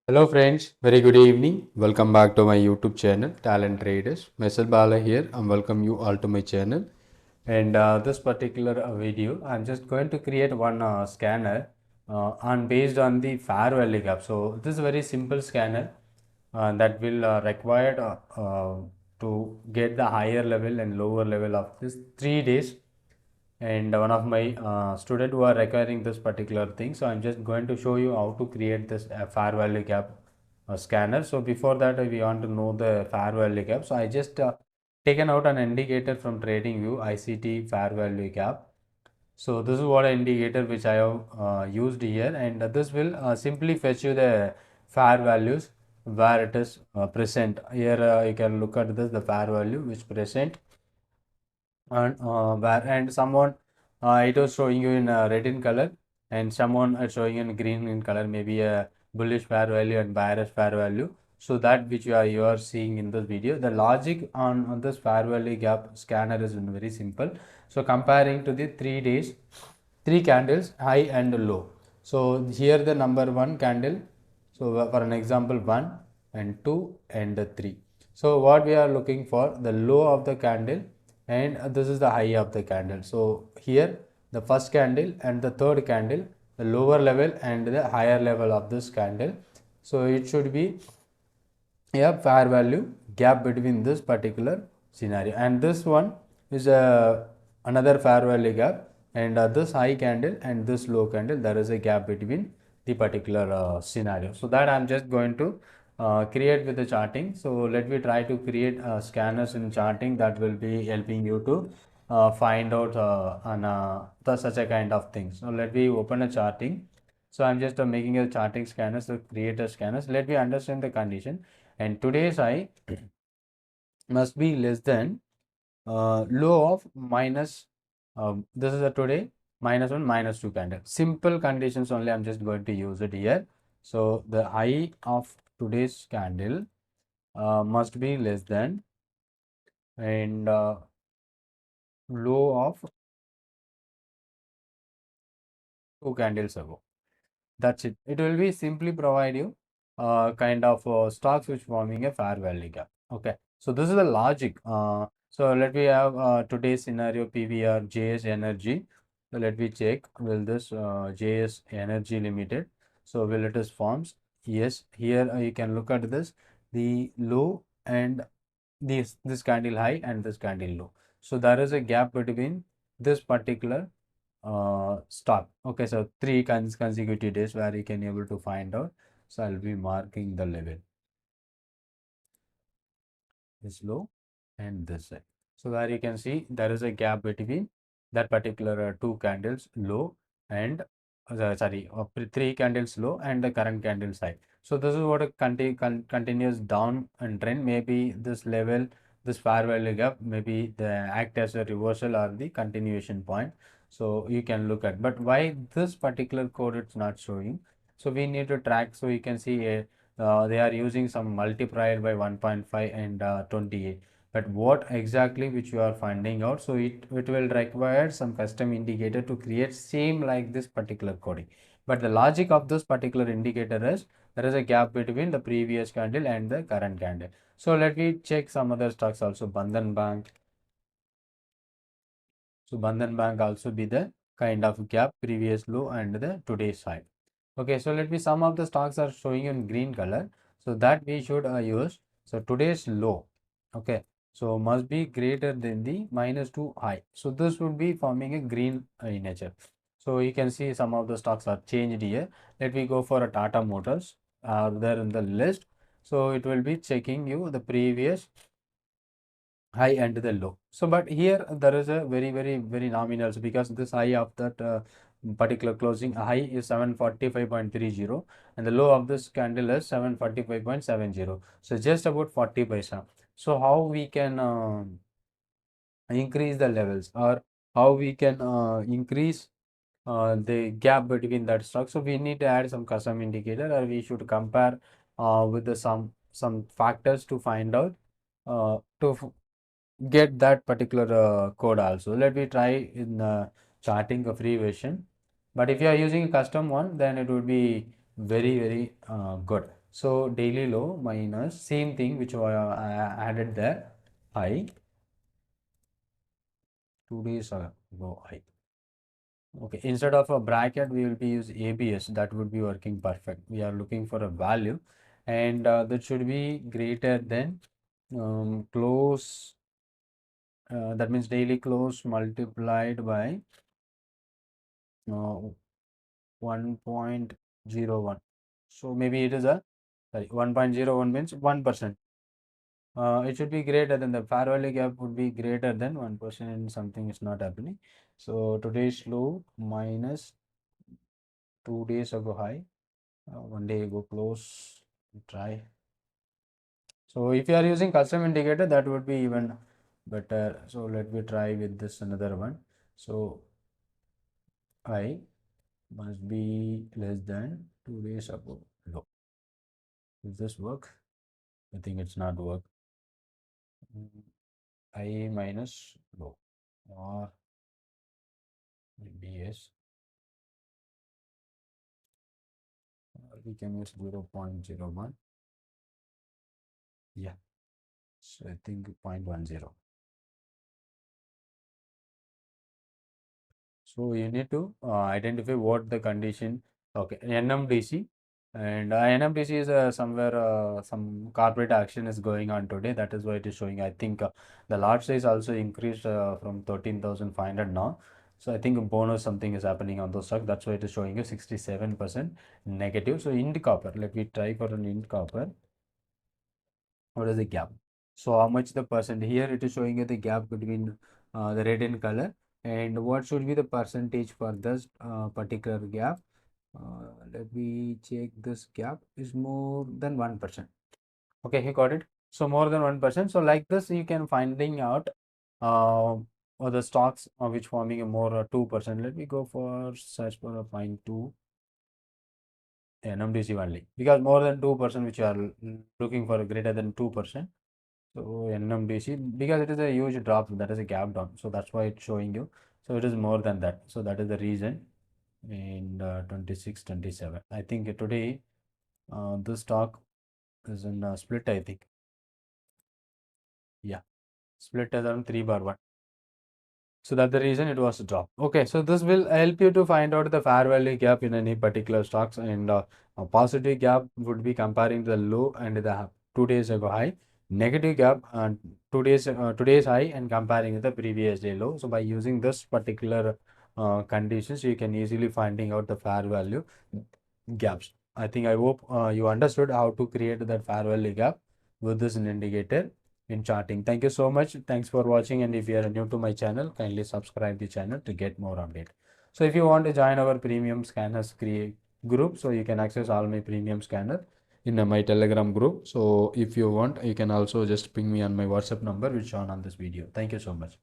Hello friends, very good evening. Welcome back to my YouTube channel, Talent Traders. Myself Bala here and welcome you all to my channel. And this particular video, I'm just going to create one scanner on based on the fair value gap. So this is a very simple scanner that will required to get the higher level and lower level of this 3 days, and one of my student who are requiring this particular thing, so I'm just going to show you how to create this fair value gap scanner. So before that, we want to know the fair value gap. So I just taken out an indicator from trading view, ICT fair value gap. So this is what indicator which I have used here, and this will simply fetch you the fair values where it is present. Here you can look at this, the fair value which present, and where and someone it was showing you in red in color, and someone showing in green in color, maybe a bullish fair value and bearish fair value. So that which you are seeing in this video, the logic on this fair value gap scanner is very simple. So comparing to the 3 days, three candles high and low. So here the number one candle, so for an example 1 and 2 and 3. So what we are looking for, the low of the candle, and this is the high of the candle. So here the first candle and the third candle, the lower level and the higher level of this candle. So it should be a fair value gap between this particular scenario, and this one is another fair value gap, and this high candle and this low candle, there is a gap between the particular scenario. So that I'm just going to create with the charting. So let me try to create scanners in charting that will be helping you to find out on such a kind of things. So let me open a charting. So I'm just making a charting scanner, so create a scanners. Let me understand the condition, and today's high must be less than low of minus, this is a today -1 -2 candle. Simple conditions only, I'm just going to use it here. So the high of today's candle must be less than, and low of 2 candles ago. That's it. It will be simply provide you kind of stocks which forming a fair value gap. Okay. So this is the logic. So let me have today's scenario, PVR JS Energy. So let me check, will this JS Energy Limited. So will it is forms? Yes. Here you can look at this, the low and this candle high and this candle low. So there is a gap between this particular stock. Okay, so three consecutive days where you can able to find out. So I'll be marking the level is low and this side. So where you can see there is a gap between that particular two candles low and three candles low and the current candle high. So this is what a continuous down and trend. Maybe this level, this fair value gap, maybe the act as a reversal or the continuation point. So you can look at, but why this particular code it's not showing? So we need to track. So you can see they are using some multiplier by 1.5 and 28, but what exactly which you are finding out, so it will require some custom indicator to create same like this particular coding. But the logic of this particular indicator is there is a gap between the previous candle and the current candle. So let me check some other stocks also. Bandhan Bank. So Bandhan Bank also be the kind of gap, previous low and the today's high. Okay, so let me, some of the stocks are showing in green color, so that we should use. So today's low, okay, so must be greater than the -2 high. So this would be forming a green in nature. So you can see some of the stocks are changed here. Let me go for a Tata Motors, there in the list. So it will be checking you the previous high and the low. So but here there is a very nominal, because this high of that particular closing high is 745.30, and the low of this candle is 745.70. So just about 40 paisa. So how we can increase the levels, or how we can increase the gap between that stock? So we need to add some custom indicator, or we should compare with the some factors to find out to get that particular code also. Let me try in charting a free version, but if you are using a custom one, then it would be very good. So daily low minus same thing which I added there, high, 2 days ago high. Okay, instead of a bracket, we will be use ABS. That would be working perfect. We are looking for a value, and that should be greater than close. That means daily close multiplied by 1.01. So maybe it is a, sorry, 1.01 means 1%. It should be greater than, the fair value gap would be greater than 1%, and something is not happening. So today's low minus 2 days ago high, 1 day ago close, try. So if you are using custom indicator, that would be even better. So let me try with this another one. So I must be less than 2 days ago low. Does this work? I think it's not work. I minus low, or maybe yes, we can use 0.01. Yeah, so I think 0.10. So you need to identify what the condition. Okay, NMDC, and NMDC is somewhere some corporate action is going on today. That is why it is showing. I think the lot size also increased from 13,500 now. So I think a bonus something is happening on those stock. That's why it is showing you 67% negative. So Ind copper. Let me try for an Ind copper. What is the gap? So how much the percent? Here it is showing you the gap between the red in color, and what should be the percentage for this particular gap. Let me check. This gap is more than 1%. Okay, he got it. So more than 1%. So like this you can finding out or the stocks which forming a more 2%. Let me go for search for a find 2 NMDC only, because more than 2% which you are looking for greater than 2%. So NMDC, because it is a huge drop, that is a gap down. So that's why it's showing you. So it is more than that. So that is the reason. And 26, 27. I think today the stock is in split, I think. Yeah, split as around 3 bar 1. So that's the reason it was a drop. Okay, so this will help you to find out the fair value gap in any particular stocks, and a positive gap would be comparing the low and the 2 days ago high. Negative gap 2 days today's high and comparing with the previous day low. So by using this particular conditions, you can easily finding out the fair value gaps. I hope you understood how to create that fair value gap with this indicator in charting. Thank you so much. Thanks for watching, and if you are new to my channel, kindly subscribe the channel to get more update. So if you want to join our premium scanners create group, so you can access all my premium scanner in my Telegram group. So if you want, you can also just ping me on my WhatsApp number which is shown on this video. Thank you so much.